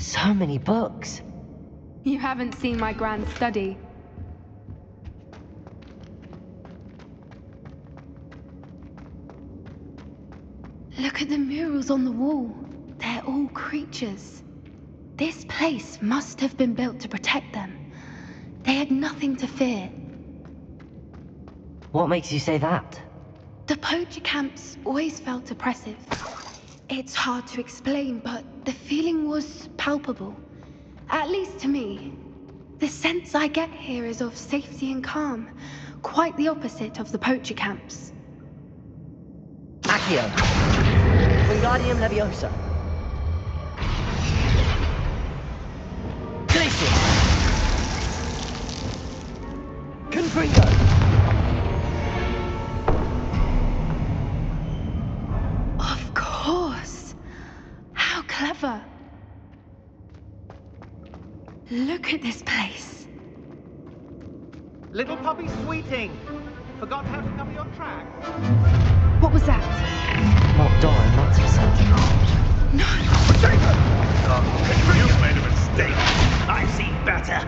So many books. You haven't seen my grand study. Look at the murals on the wall. They're all creatures. This place must have been built to protect them. They had nothing to fear. What makes you say that? The poacher camps always felt oppressive. It's hard to explain, but the feeling was palpable. At least to me. The sense I get here is of safety and calm. Quite the opposite of the poacher camps. Accio. Wingardium Leviosa. Glacius. Confringo. Of course. How clever. Look at this place. Little puppy Sweeting! Forgot how to cover your tracks? What was that? Not Doran, that's for certain. No! You've made a mistake. I've seen better.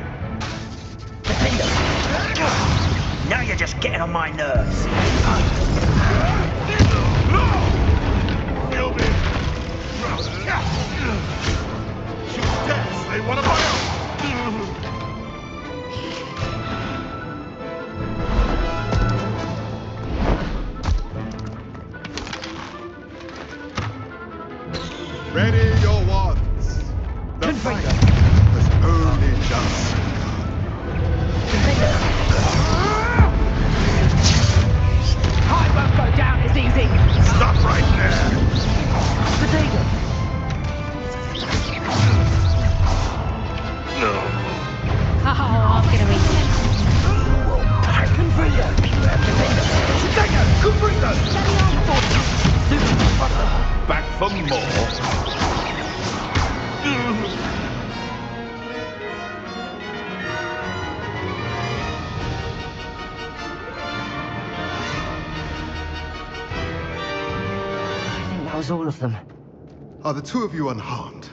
Defender. Now you're just getting on my nerves. Kill me. Shoot death, slay one of my own. Ready your wands. The fight has only just I won't go down as easy! Stop right there. Potato. Oh, I'm gonna eat it. Confringo. Defender. Potato, Confringo. Super. Back for more. I think that was all of them. Are the two of you unharmed?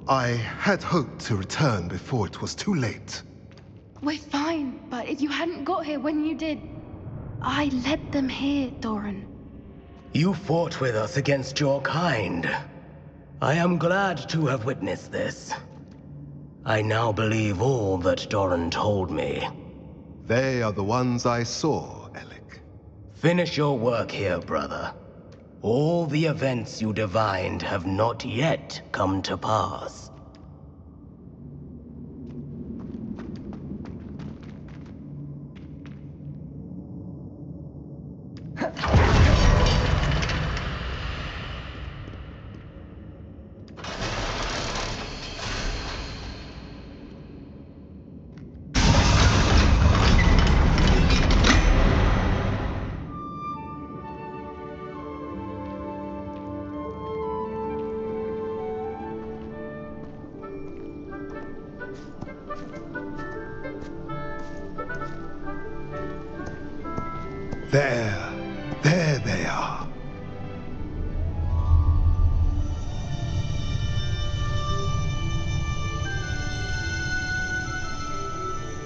I had hoped to return before it was too late. We're fine, but if you hadn't got here when you did, I led them here, Doran. You fought with us against your kind. I am glad to have witnessed this. I now believe all that Doran told me. They are the ones I saw, Alec. Finish your work here, brother. All the events you divined have not yet come to pass. There they are.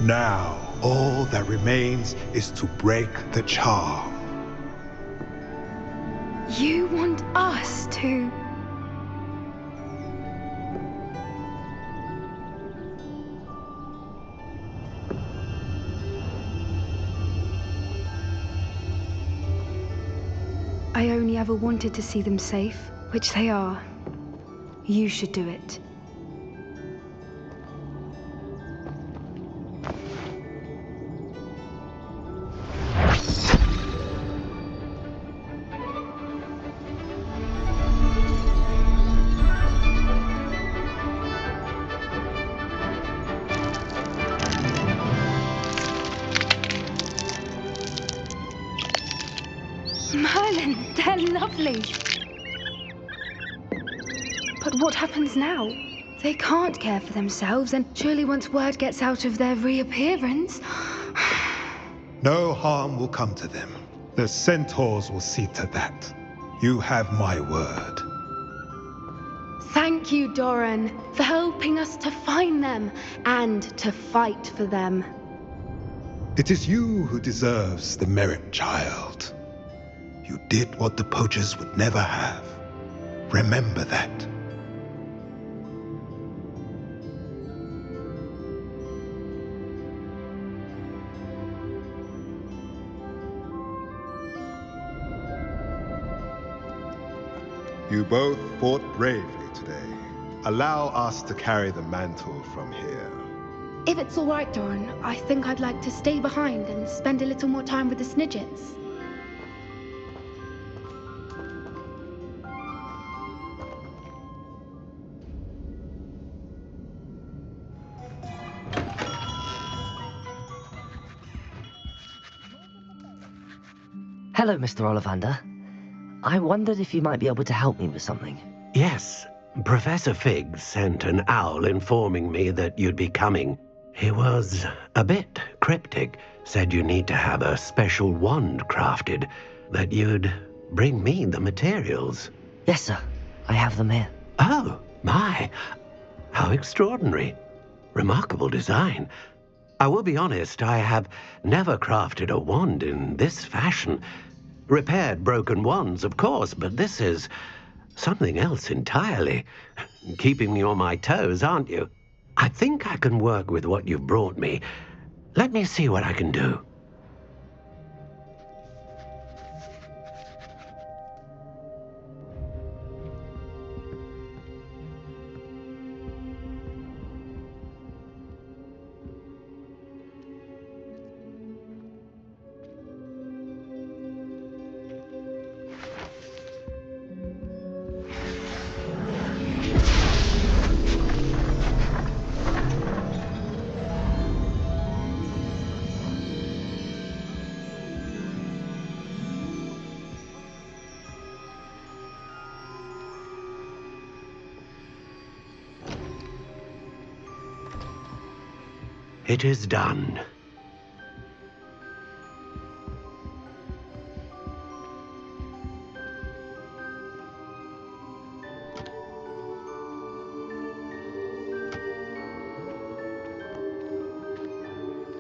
Now, all that remains is to break the charm. You want us to... I only ever wanted to see them safe, which they are. You should do it. Merlin, they're lovely. But what happens now? They can't care for themselves, and surely once word gets out of their reappearance... No harm will come to them. The centaurs will see to that. You have my word. Thank you, Doran, for helping us to find them and to fight for them. It is you who deserves the merit, child. You did what the poachers would never have. Remember that. You both fought bravely today. Allow us to carry the mantle from here. If it's all right, Doran, I think I'd like to stay behind and spend a little more time with the Snidgets. Hello, Mr. Ollivander. I wondered if you might be able to help me with something. Yes, Professor Fig sent an owl informing me that you'd be coming. He was a bit cryptic, said you need to have a special wand crafted, that you'd bring me the materials. Yes, sir. I have them here. Oh, my. How extraordinary. Remarkable design. I will be honest, I have never crafted a wand in this fashion. Repaired broken wands, of course, but this is something else entirely. Keeping me on my toes, aren't you? I think I can work with what you've brought me. Let me see what I can do. It is done.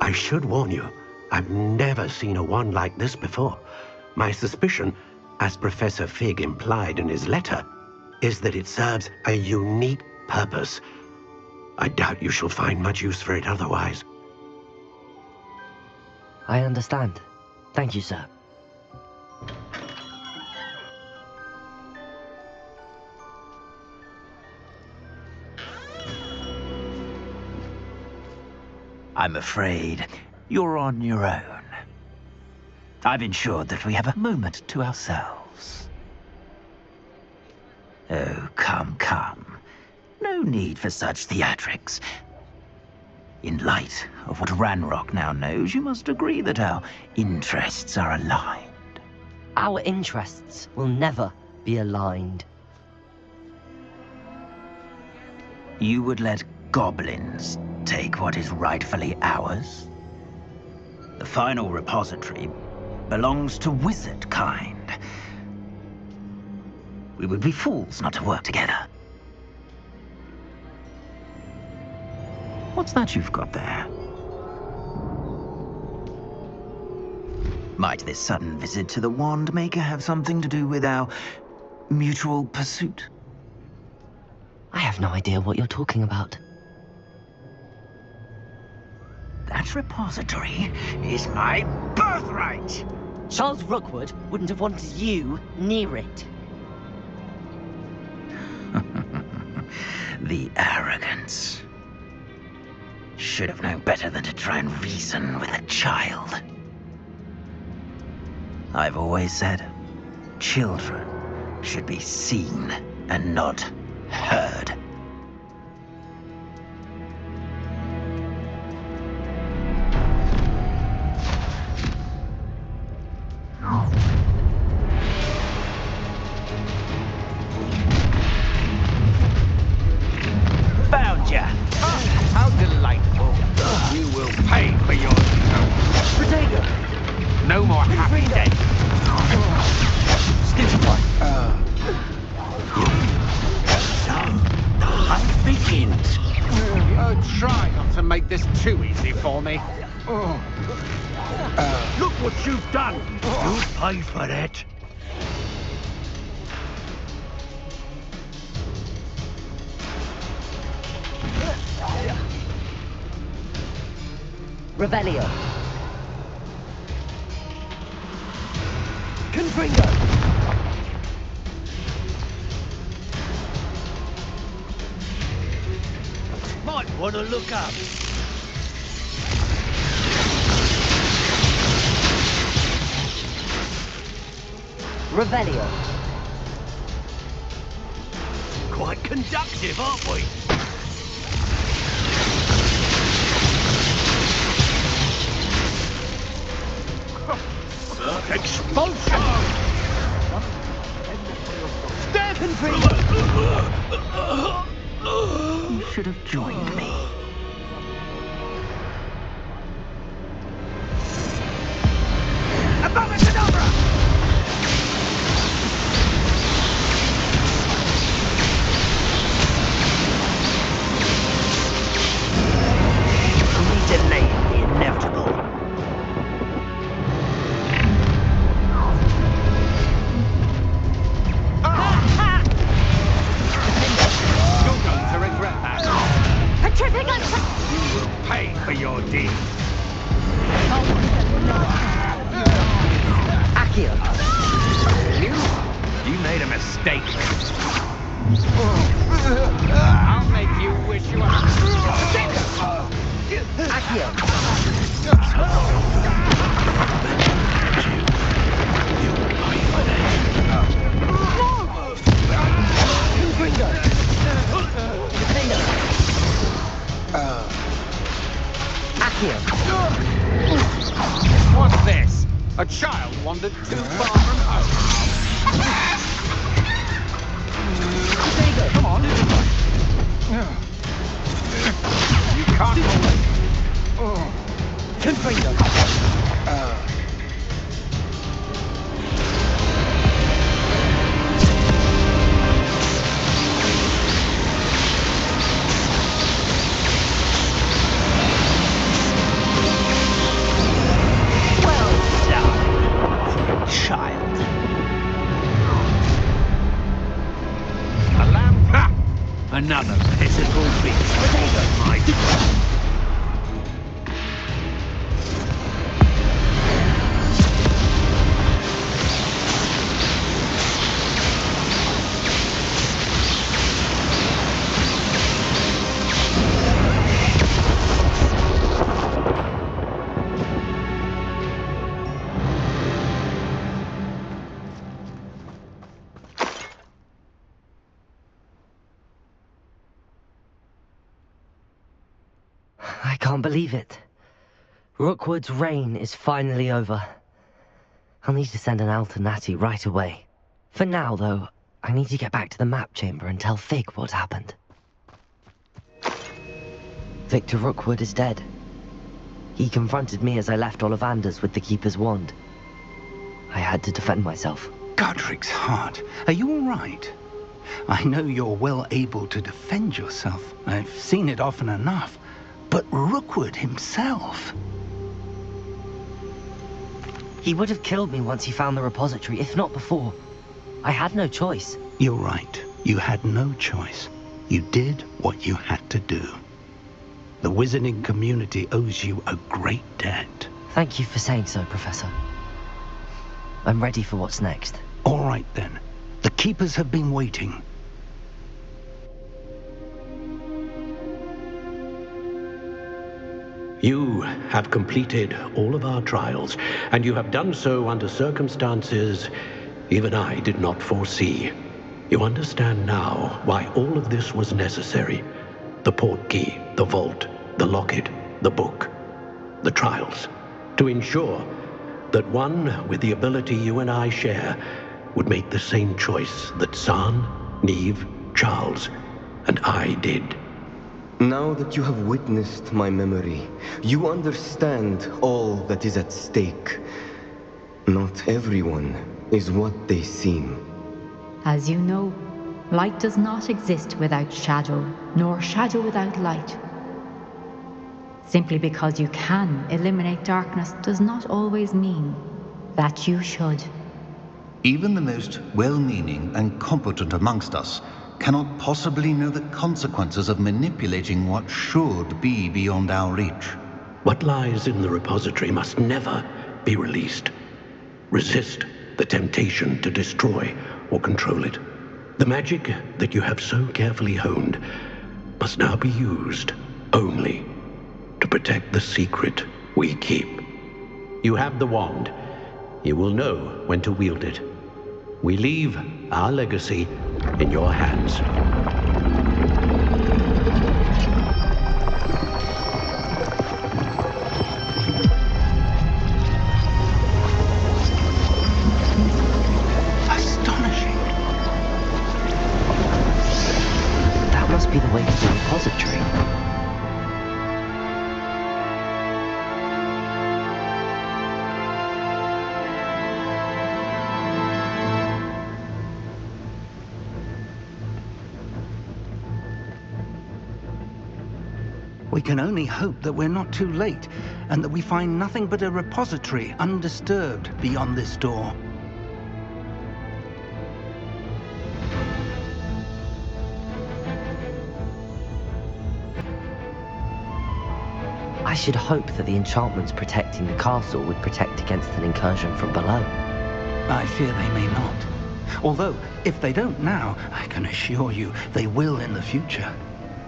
I should warn you, I've never seen a wand like this before. My suspicion, as Professor Fig implied in his letter, is that it serves a unique purpose. I doubt you shall find much use for it otherwise. I understand. Thank you, sir. I'm afraid you're on your own. I've ensured that we have a moment to ourselves. Oh, come, come. No need for such theatrics. In light of what Ranrock now knows, you must agree that our interests are aligned. Our interests will never be aligned. You would let goblins take what is rightfully ours? The final repository belongs to wizard kind. We would be fools not to work together. What's that you've got there? Might this sudden visit to the Wand Maker have something to do with our mutual pursuit? I have no idea what you're talking about. That repository is my birthright! Charles Rookwood wouldn't have wanted you near it. The arrogance. Should have known better than to try and reason with a child. I've always said, children should be seen and not heard. Found ya! How delightful. You will pay for your Potato! no more happy days. Stitch time. hunt begins. Try not to make this too easy for me. Look what you've done. You'll pay for that. Revelio. Confringo. Might want to look up. Revelio. Quite conductive, aren't we? Expulsion! You should have joined me. We delayed the inevitable. You're going to regret that. You will pay for your deed. Accio. You made a mistake. I'll make you wish you were... Accio. Confringo. Defendo. Accio. What's this? A child wandered too far from home. Defendo. Come on. You can't hold it. Confringo. Child. A lamb? Ha! Another pitiful beast. My I can't believe it. Rookwood's reign is finally over. I'll need to send an Alternati right away. For now, though, I need to get back to the map chamber and tell Fig what happened. Victor Rookwood is dead. He confronted me as I left Ollivander's with the Keeper's wand. I had to defend myself. Godric's heart. Are you all right? I know you're well able to defend yourself. I've seen it often enough. But Rookwood himself... He would have killed me once he found the repository, if not before. I had no choice. You're right. You had no choice. You did what you had to do. The wizarding community owes you a great debt. Thank you for saying so, Professor. I'm ready for what's next. All right, then. The Keepers have been waiting. You have completed all of our trials, and you have done so under circumstances even I did not foresee. You understand now why all of this was necessary. The portkey, the vault, the locket, the book, the trials. To ensure that one with the ability you and I share would make the same choice that San, Neve, Charles, and I did. Now that you have witnessed my memory, you understand all that is at stake. Not everyone is what they seem. As you know, Light does not exist without shadow, nor shadow without light. Simply because you can eliminate darkness does not always mean that you should. Even the most well-meaning and competent amongst us cannot possibly know the consequences of manipulating what should be beyond our reach. What lies in the repository must never be released. Resist the temptation to destroy or control it. The magic that you have so carefully honed must now be used only to protect the secret we keep. You have the wand. You will know when to wield it. We leave our legacy in your hands. Astonishing. That must be the way to the repository. We can only hope that we're not too late, and that we find nothing but a repository undisturbed beyond this door. I should hope that the enchantments protecting the castle would protect against an incursion from below. I fear they may not. Although, if they don't now, I can assure you they will in the future.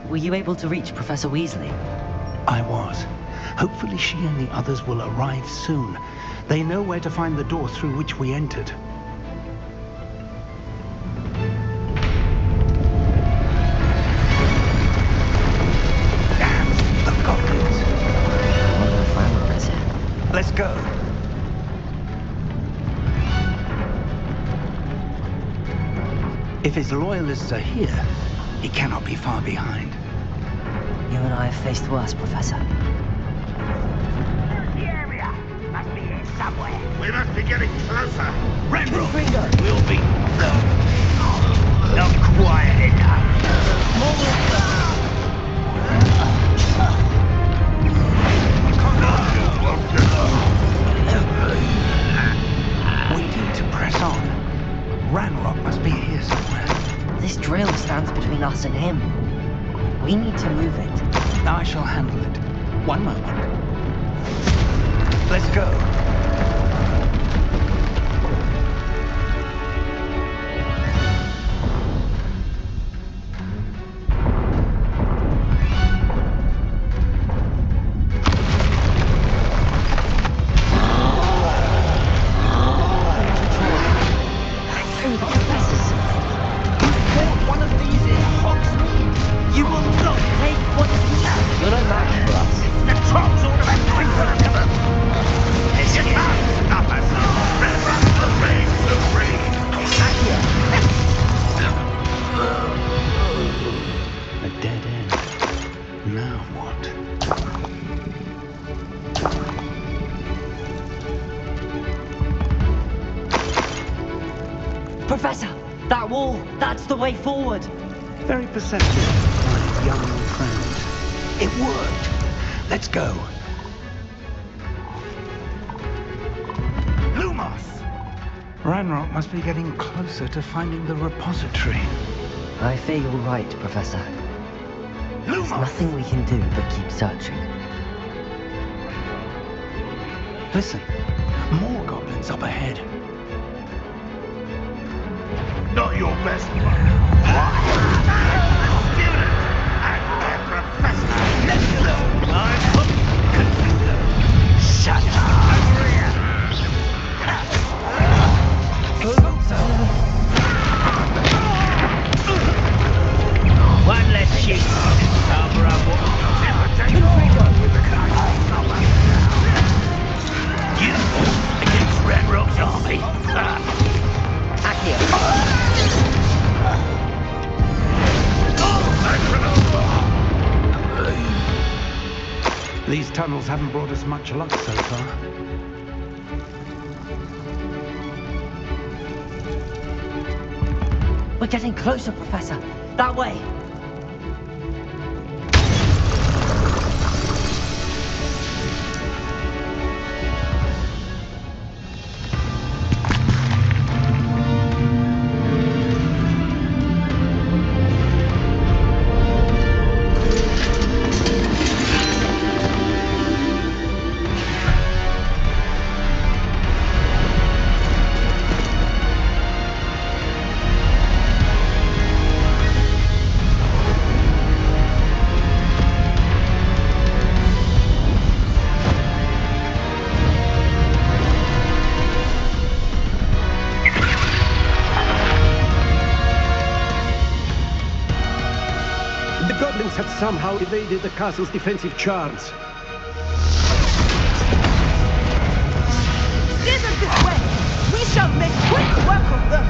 Were you able to reach Professor Weasley? I was. Hopefully she and the others will arrive soon. They know where to find the door through which we entered. Damn, the goblins. What a flammer is it? Let's go. If his loyalists are here, he cannot be far behind. You and I have faced worse, Professor. The area must be here somewhere. We must be getting closer. Renbrook, We'll be not quiet enough. we need to press on. Ranrock must be here somewhere. This drill stands between us and him. We need to move it. I shall handle it. One moment. Let's go. You're no match for us. The trolls ought to have quicker to them. You can't stop us. Run the reign supreme. A dead end. Now what? Professor, that wall, that's the way forward. Very perceptive, my young friend. It worked. Let's go. Lumos! Ranrock must be getting closer to finding the repository. I fear you're right, Professor. There's Lumos! nothing we can do but keep searching. Listen, more goblins up ahead. Not your best luck. Student and their professor. Let me alone. I'm shut up. One less sheep. Cover up what will never take You against Ranrock's army. These tunnels haven't brought us much luck so far. We're getting closer, Professor. That way. Have somehow evaded the castle's defensive charms. Steer them this way! We shall make quick work of them!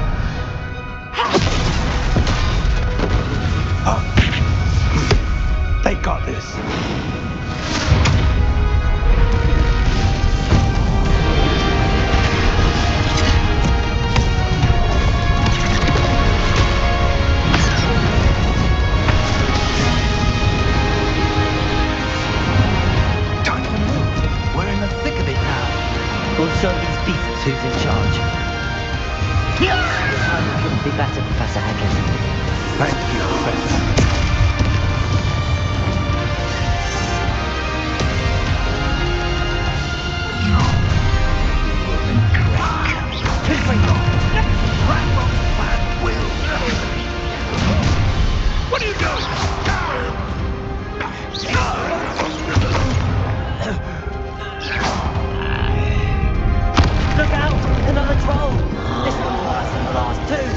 They got this. We'll show these beasts who's in charge. Your timing couldn't be better, Professor Haggis. Thank you, Professor. What are you doing? Look out! Another troll! This one's worse than the last two!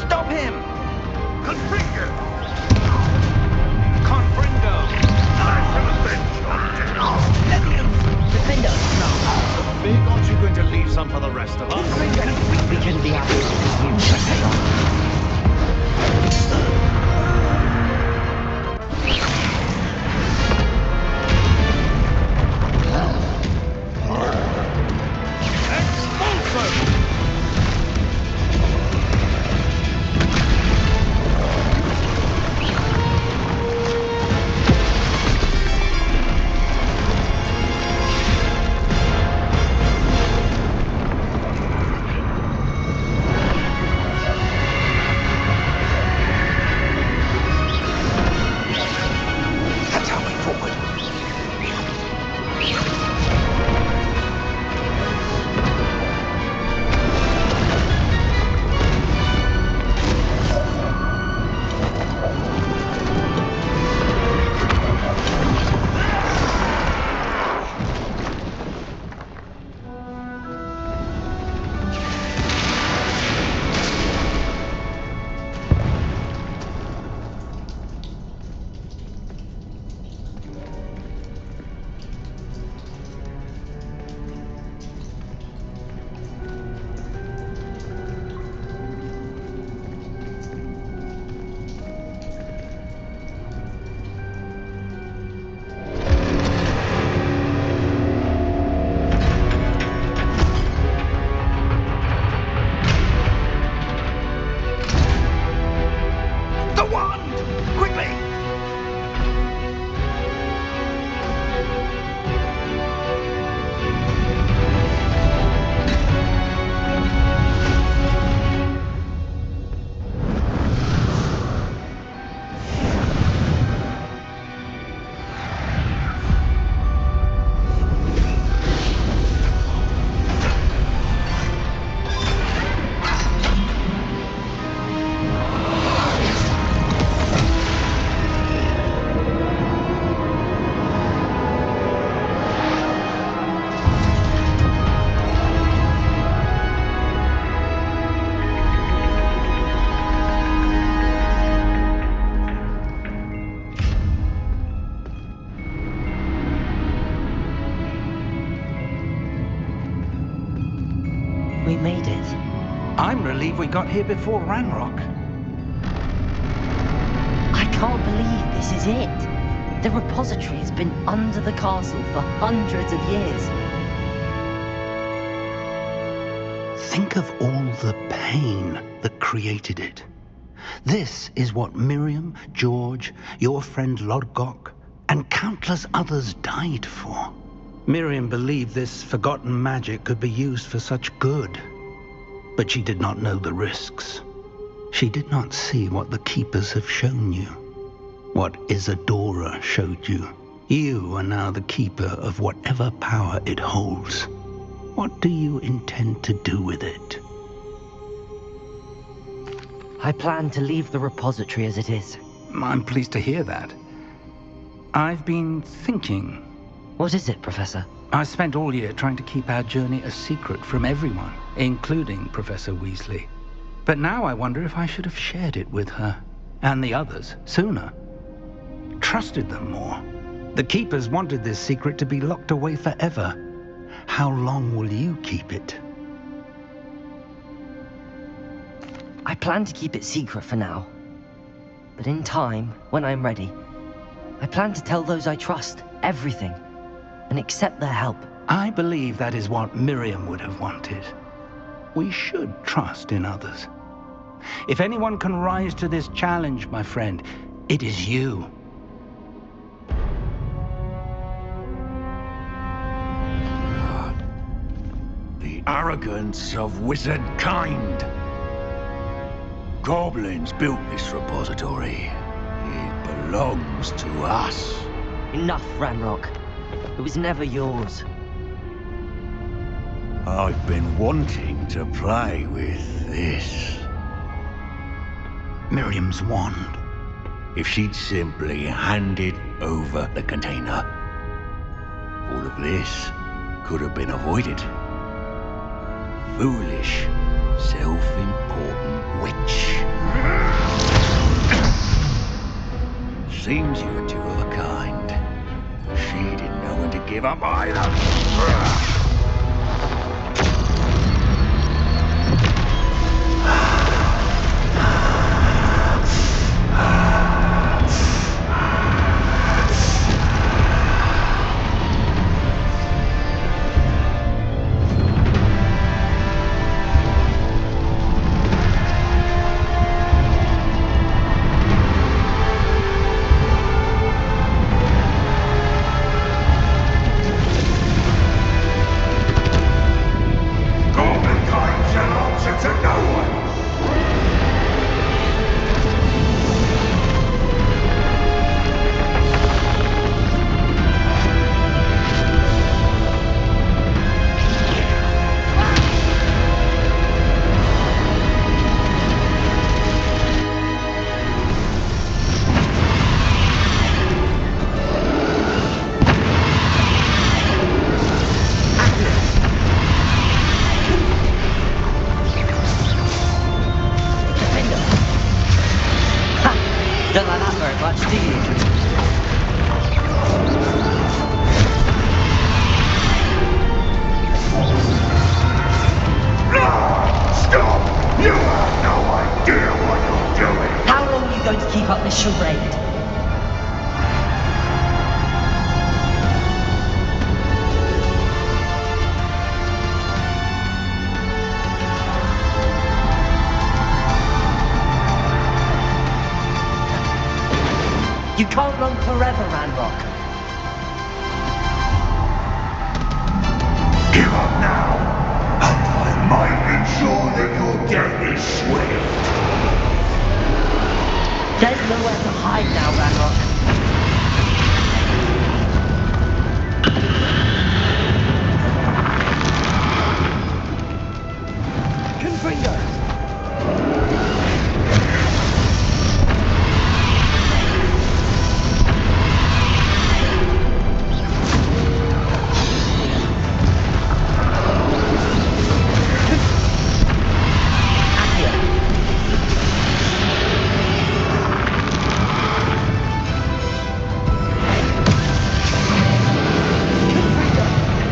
Stop him! Confringo! Confringo! I shall avenge your death! Defender! Big, aren't you going to leave some for the rest of us? We couldn't be out of you, Professor. We made it. I'm relieved we got here before Ranrock. I can't believe this is it. The repository has been under the castle for hundreds of years. Think of all the pain that created it. This is what Miriam, George, your friend Lodgok, and countless others died for. Miriam believed this forgotten magic could be used for such good, but she did not know the risks. She did not see what the Keepers have shown you, what Isadora showed you. You are now the Keeper of whatever power it holds. What do you intend to do with it? I plan to leave the repository as it is. I'm pleased to hear that. I've been thinking. What is it, Professor? I spent all year trying to keep our journey a secret from everyone, including Professor Weasley. But now I wonder if I should have shared it with her, and the others, sooner. Trusted them more. The Keepers wanted this secret to be locked away forever. How long will you keep it? I plan to keep it secret for now. But in time, when I'm ready, I plan to tell those I trust everything and accept their help. I believe that is what Miriam would have wanted. We should trust in others. If anyone can rise to this challenge, my friend, it is you. The arrogance of wizard kind. Goblins built this repository. It belongs to us. Enough, Ranrock. It was never yours. I've been wanting to play with this. Miriam's wand. If she'd simply handed over the container, all of this could have been avoided. Foolish, self-important witch. Seems you were two of a kind. She didn't know when to give up either. You can't run forever, Ranrock. Give up now, and I might ensure that your death is swift. There's nowhere to hide now, Ranrock.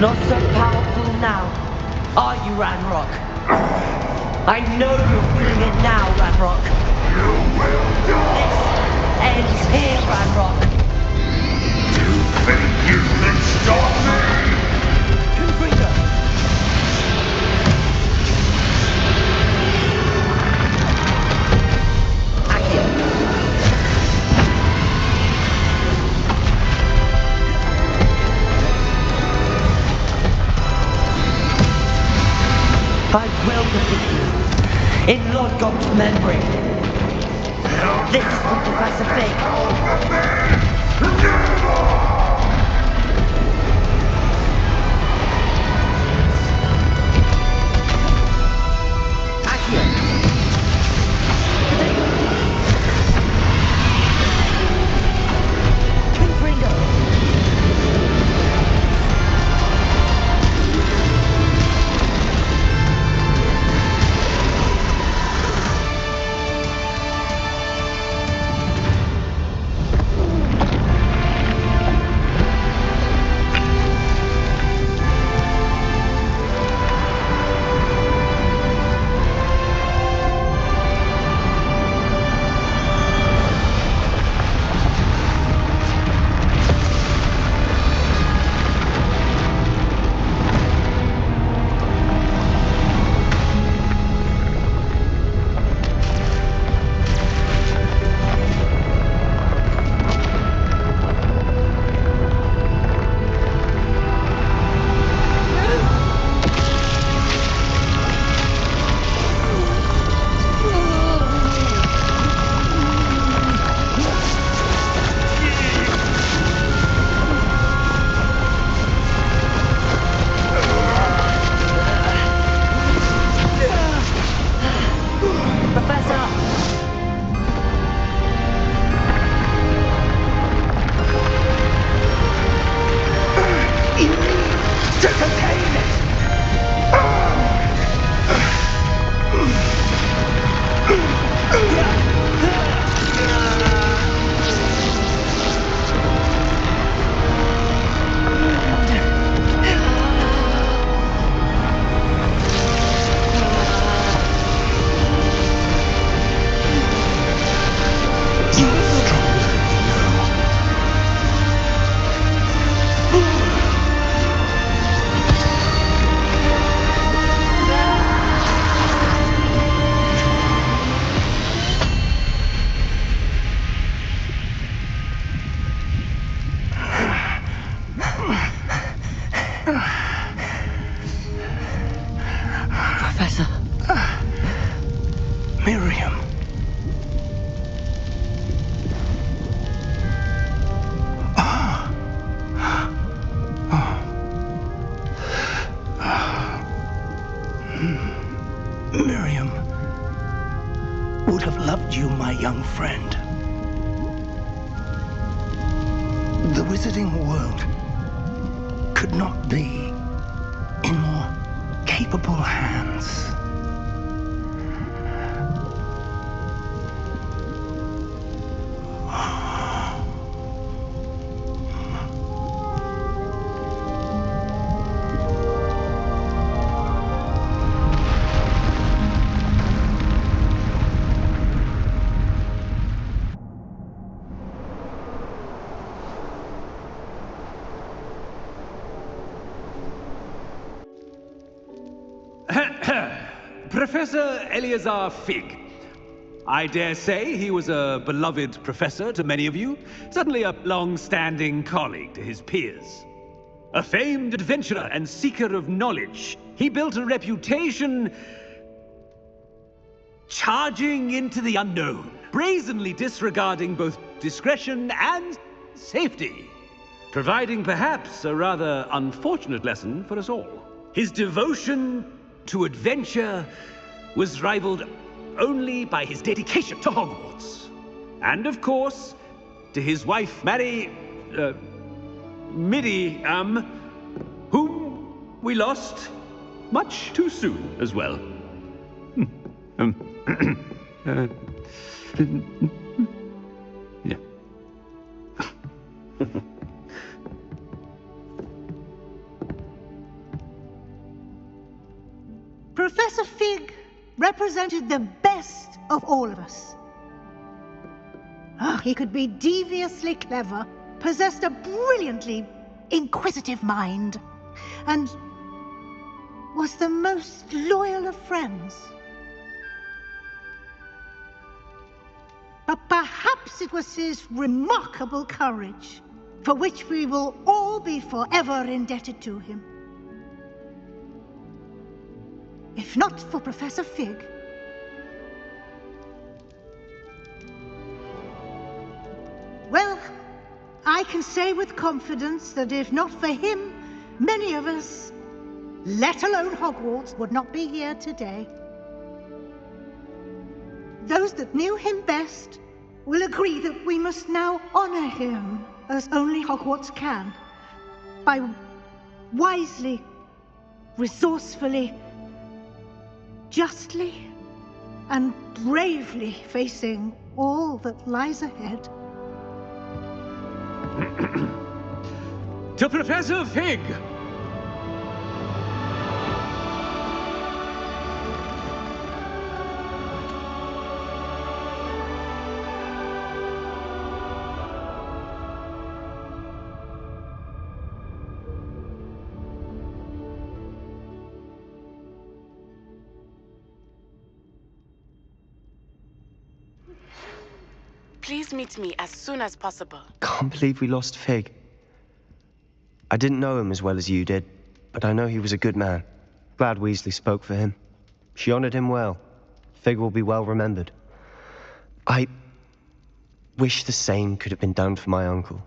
Not so powerful now, are you, Ranrock? I know you're feeling it now, Ranrock. You will die! This ends here, Ranrock. You think you can stop me? Confringo! I will defeat you. In Lord Gok's memory. This is from Professor Fig. Professor. Miriam. Miriam would have loved you, my young friend. The wizarding world could not be in more capable hands. Professor Eleazar Fig. I dare say he was a beloved professor to many of you, certainly a long-standing colleague to his peers. A famed adventurer and seeker of knowledge, he built a reputation charging into the unknown, brazenly disregarding both discretion and safety, providing perhaps a rather unfortunate lesson for us all. His devotion to adventure was rivaled only by his dedication to Hogwarts. And of course, to his wife, Midi, whom we lost much too soon as well. Yeah. Professor Fig represented the best of all of us. He could be deviously clever, possessed a brilliantly inquisitive mind, and was the most loyal of friends. But perhaps it was his remarkable courage, for which we will all be forever indebted to him. if not for Professor Fig. Well, I can say with confidence that if not for him, many of us, let alone Hogwarts, would not be here today. Those that knew him best will agree that we must now honor him as only Hogwarts can, by wisely, resourcefully, justly, and bravely facing all that lies ahead. To Professor Fig! Please meet me as soon as possible. Can't believe we lost Fig. I didn't know him as well as you did, but I know he was a good man. Glad Weasley spoke for him. She honored him well. Fig will be well remembered. I wish the same could have been done for my uncle.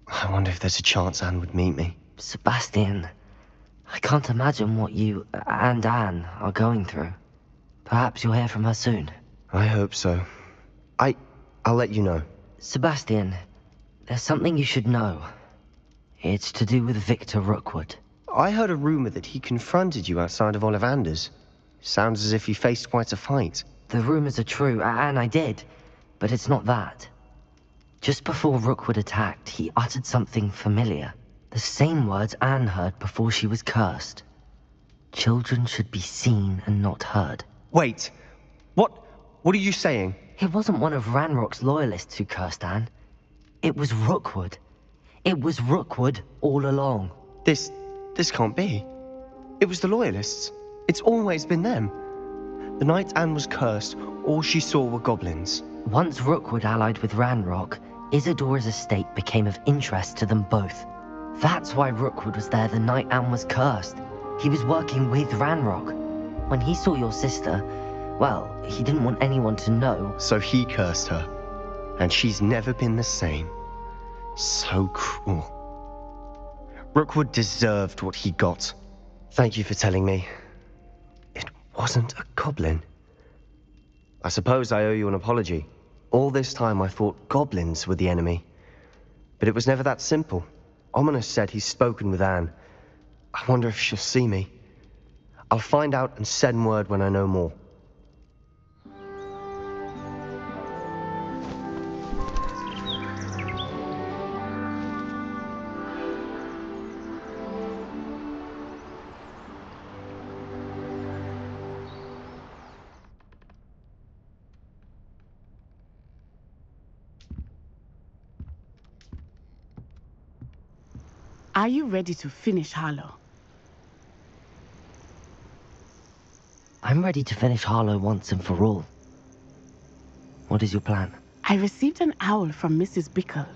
I wonder if there's a chance Anne would meet me. Sebastian, I can't imagine what you and Anne are going through. Perhaps you'll hear from her soon. I hope so. I'll let you know. Sebastian, there's something you should know. It's to do with Victor Rookwood. I heard a rumor that he confronted you outside of Ollivander's. Sounds as if he faced quite a fight. The rumors are true, and I did, but it's not that. Just before Rookwood attacked, he uttered something familiar. The same words Anne heard before she was cursed. Children should be seen and not heard. Wait, what are you saying? It wasn't one of Ranrock's loyalists who cursed Anne. It was Rookwood. It was Rookwood all along. This can't be. It was the loyalists. It's always been them. The night Anne was cursed, all she saw were goblins. Once Rookwood allied with Ranrock, Isadora's estate became of interest to them both. That's why Rookwood was there the night Anne was cursed. He was working with Ranrock. When he saw your sister, well, he didn't want anyone to know. So he cursed her. And she's never been the same. So cruel. Rookwood deserved what he got. Thank you for telling me. It wasn't a goblin. I suppose I owe you an apology. All this time I thought goblins were the enemy. But it was never that simple. Ominous said he's spoken with Anne. I wonder if she'll see me. I'll find out and send word when I know more. Are you ready to finish Harlow? I'm ready to finish Harlow once and for all. What is your plan? I received an owl from Mrs. Bickle.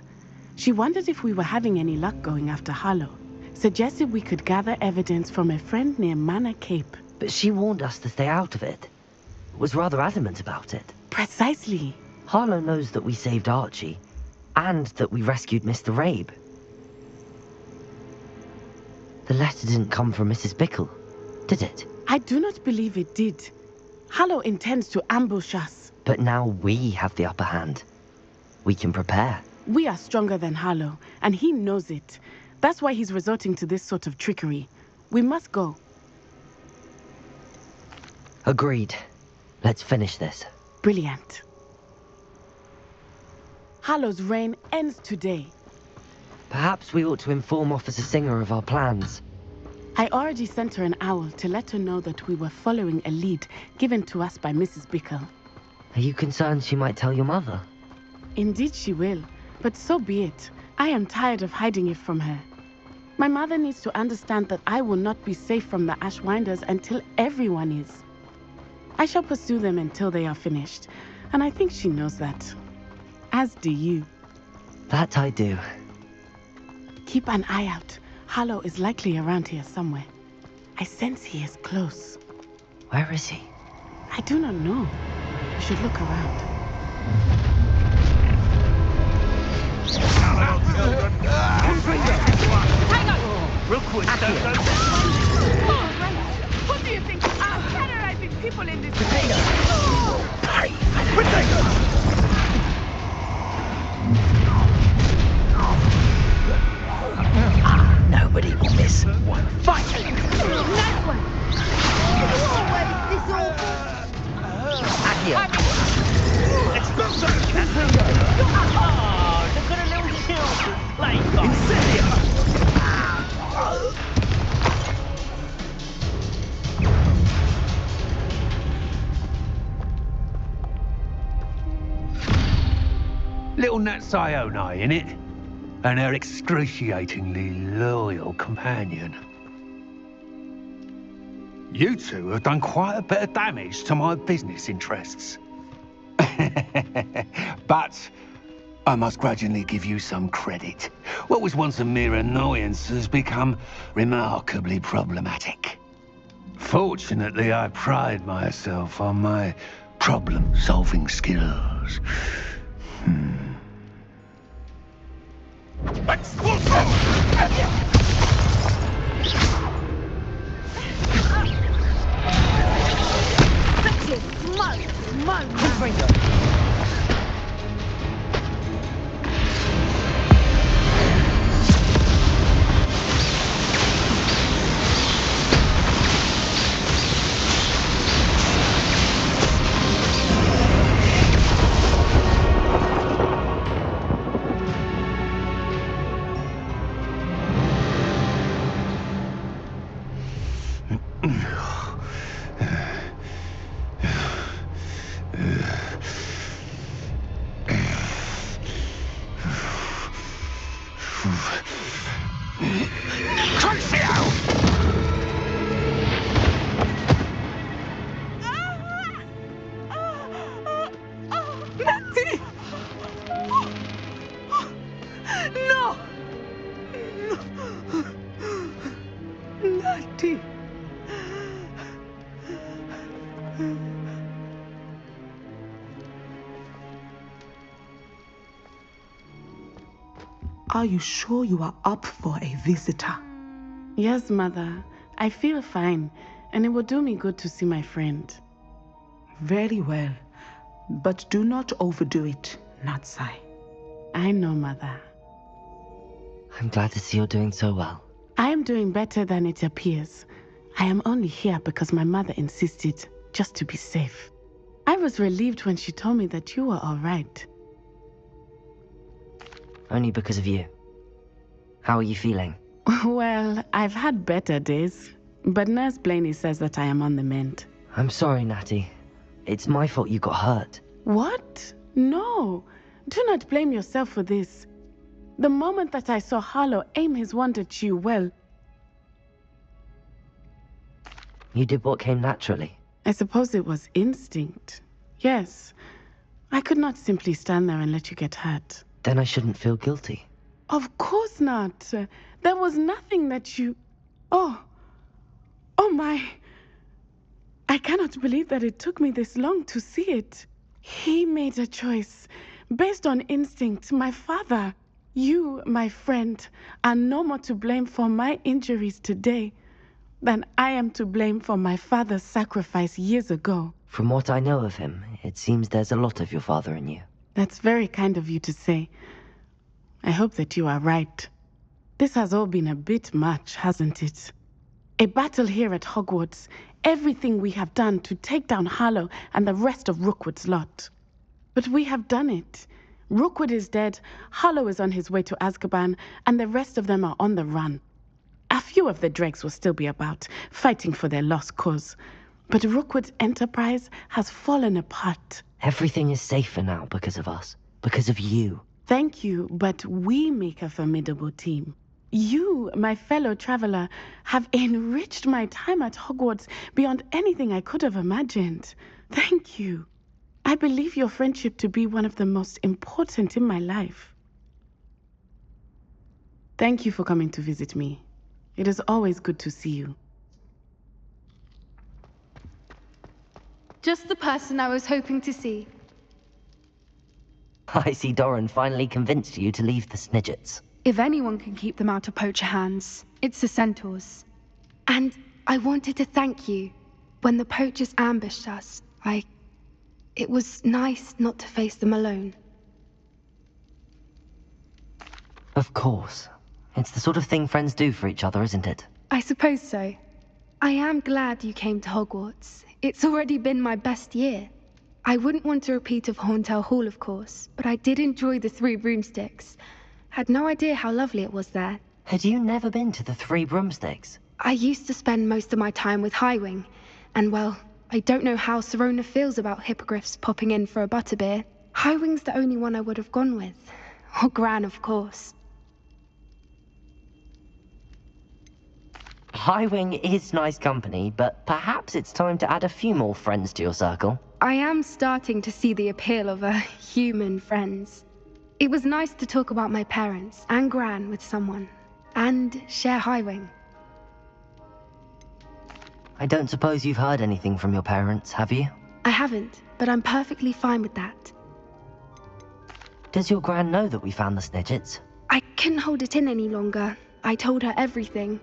She wondered if we were having any luck going after Harlow. Suggested we could gather evidence from a friend near Manor Cape. But she warned us to stay out of it. Was rather adamant about it. Precisely. Harlow knows that we saved Archie, and that we rescued Mr. Rabe. The letter didn't come from Mrs. Bickle, did it? I do not believe it did. Harlow intends to ambush us. But now we have the upper hand. We can prepare. We are stronger than Harlow, and he knows it. That's why he's resorting to this sort of trickery. We must go. Agreed. Let's finish this. Brilliant. Harlow's reign ends today. Perhaps we ought to inform Officer Singer of our plans. I already sent her an owl to let her know that we were following a lead given to us by Mrs. Bickle. Are you concerned she might tell your mother? Indeed she will, but so be it. I am tired of hiding it from her. My mother needs to understand that I will not be safe from the Ashwinders until everyone is. I shall pursue them until they are finished, and I think she knows that. As do you. That I do. Keep an eye out. Harlow is likely around here somewhere. I sense he is close. Where is he? I do not know. You should look around. Rookwood, don't. Oh, right. What do you think? I'm terrorizing people in this place. Nobody will miss one fight. Nice one. Always this awful. Look at the little children playing. Little Natsione, innit? And her excruciatingly loyal companion. You two have done quite a bit of damage to my business interests. But I must grudgingly give you some credit. What was once a mere annoyance has become remarkably problematic. Fortunately, I pride myself on my problem-solving skills. Such a small man. Natty. Are you sure you are up for a visitor? Yes, Mother. I feel fine, and it will do me good to see my friend. Very well. But do not overdo it, Natsai. I know, Mother. I'm glad to see you're doing so well. I am doing better than it appears. I am only here because my mother insisted, just to be safe. I was relieved when she told me that you were all right. Only because of you. How are you feeling? Well, I've had better days, but Nurse Blaney says that I am on the mend. I'm sorry, Natty. It's my fault you got hurt. What? No. Do not blame yourself for this. The moment that I saw Harlow aim his wand at you, well... You did what came naturally. I suppose it was instinct. Yes. I could not simply stand there and let you get hurt. Then I shouldn't feel guilty. Of course not. There was nothing that you... Oh my... I cannot believe that it took me this long to see it. He made a choice based on instinct. My father, you, my friend, are no more to blame for my injuries today than I am to blame for my father's sacrifice years ago. From what I know of him, it seems there's a lot of your father in you. That's very kind of you to say. I hope that you are right. This has all been a bit much, hasn't it? A battle here at Hogwarts. Everything we have done to take down Harlow and the rest of Rookwood's lot. But we have done it. Rookwood is dead, Harlow is on his way to Azkaban, and the rest of them are on the run. A few of the dregs will still be about, fighting for their lost cause. But Rookwood's enterprise has fallen apart. Everything is safer now because of us. Because of you. Thank you, but we make a formidable team. You, my fellow traveler, have enriched my time at Hogwarts beyond anything I could have imagined. Thank you. I believe your friendship to be one of the most important in my life. Thank you for coming to visit me. It is always good to see you. Just the person I was hoping to see. I see Doran finally convinced you to leave the Snidgets. If anyone can keep them out of poacher hands, it's the centaurs. And I wanted to thank you. When the poachers ambushed us, it was nice not to face them alone. Of course. It's the sort of thing friends do for each other, isn't it? I suppose so. I am glad you came to Hogwarts. It's already been my best year. I wouldn't want a repeat of Horntail Hall, of course, but I did enjoy the Three Broomsticks. Had no idea how lovely it was there. Had you never been to the Three Broomsticks? I used to spend most of my time with Highwing, and well, I don't know how Serona feels about hippogriffs popping in for a butterbeer. Highwing's the only one I would have gone with. Or Gran, of course. Highwing is nice company, but perhaps it's time to add a few more friends to your circle. I am starting to see the appeal of human friends. It was nice to talk about my parents and Gran with someone, and share Highwing. I don't suppose you've heard anything from your parents, have you? I haven't, but I'm perfectly fine with that. Does your Gran know that we found the Snidgets? I couldn't hold it in any longer. I told her everything.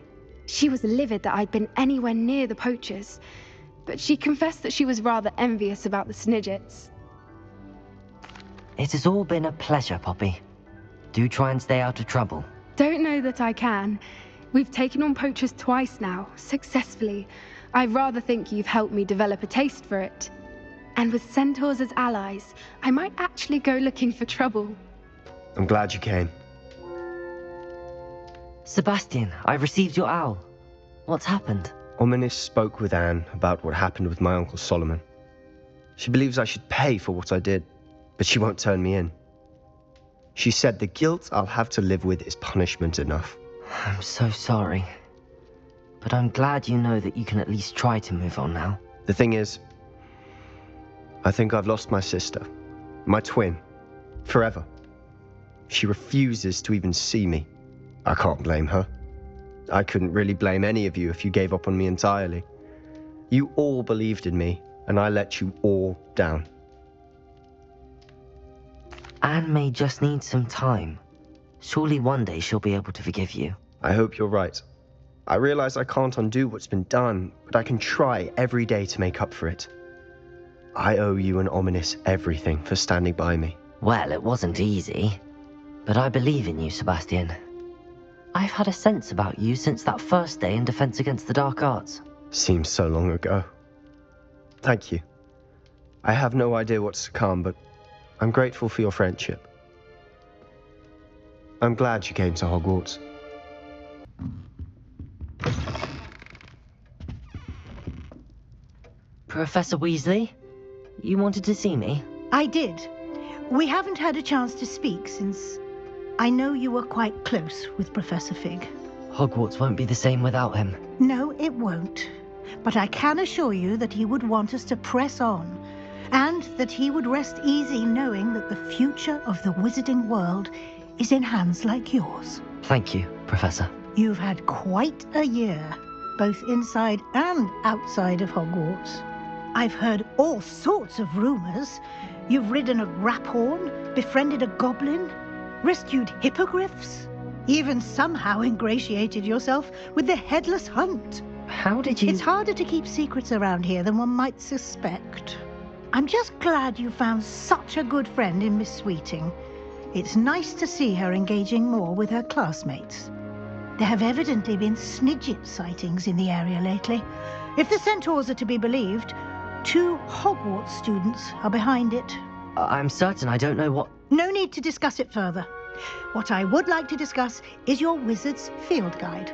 She was livid that I'd been anywhere near the poachers, but she confessed that she was rather envious about the Snidgets. It has all been a pleasure, Poppy. Do try and stay out of trouble. Don't know that I can. We've taken on poachers twice now, successfully. I rather think you've helped me develop a taste for it. And with centaurs as allies, I might actually go looking for trouble. I'm glad you came. Sebastian, I received your owl. What's happened? Ominis spoke with Anne about what happened with my Uncle Solomon. She believes I should pay for what I did, but she won't turn me in. She said the guilt I'll have to live with is punishment enough. I'm so sorry. But I'm glad you know that you can at least try to move on now. The thing is, I think I've lost my sister, my twin, forever. She refuses to even see me. I can't blame her. I couldn't really blame any of you if you gave up on me entirely. You all believed in me, and I let you all down. Anne may just need some time. Surely one day she'll be able to forgive you. I hope you're right. I realize I can't undo what's been done, but I can try every day to make up for it. I owe you and Ominis everything for standing by me. Well, it wasn't easy, but I believe in you, Sebastian. I've had a sense about you since that first day in Defense Against the Dark Arts. Seems so long ago. Thank you. I have no idea what's to come, but I'm grateful for your friendship. I'm glad you came to Hogwarts. Professor Weasley, you wanted to see me? I did. We haven't had a chance to speak since I know you were quite close with Professor Fig. Hogwarts won't be the same without him. No, it won't. But I can assure you that he would want us to press on, and that he would rest easy knowing that the future of the wizarding world is in hands like yours. Thank you, Professor. You've had quite a year, both inside and outside of Hogwarts. I've heard all sorts of rumors. You've ridden a graphorn, befriended a goblin, rescued hippogriffs, even somehow ingratiated yourself with the Headless Hunt. How did you... It's harder to keep secrets around here than one might suspect. I'm just glad you found such a good friend in Miss Sweeting. It's nice to see her engaging more with her classmates. There have evidently been Snidget sightings in the area lately. If the centaurs are to be believed, 2 Hogwarts students are behind it. I'm certain I don't know what... No need to discuss it further. What I would like to discuss is your wizard's field guide.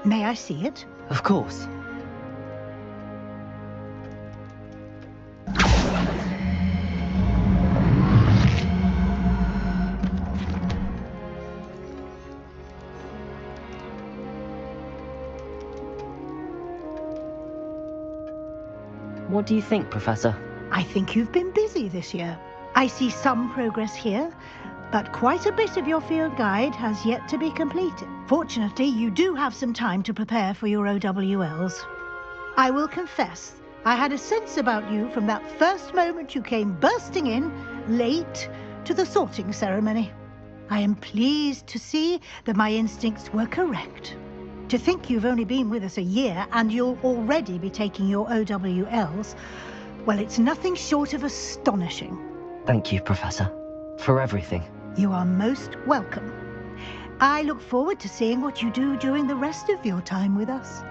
May I see it? Of course. What do you think, Professor? I think you've been busy this year. I see some progress here, but quite a bit of your field guide has yet to be completed. Fortunately, you do have some time to prepare for your OWLs. I will confess I had a sense about you from that first moment you came bursting in, late, to the sorting ceremony. I am pleased to see that my instincts were correct. To think you've only been with us a year and you'll already be taking your OWLs, well, it's nothing short of astonishing. Thank you, Professor, for everything. You are most welcome. I look forward to seeing what you do during the rest of your time with us.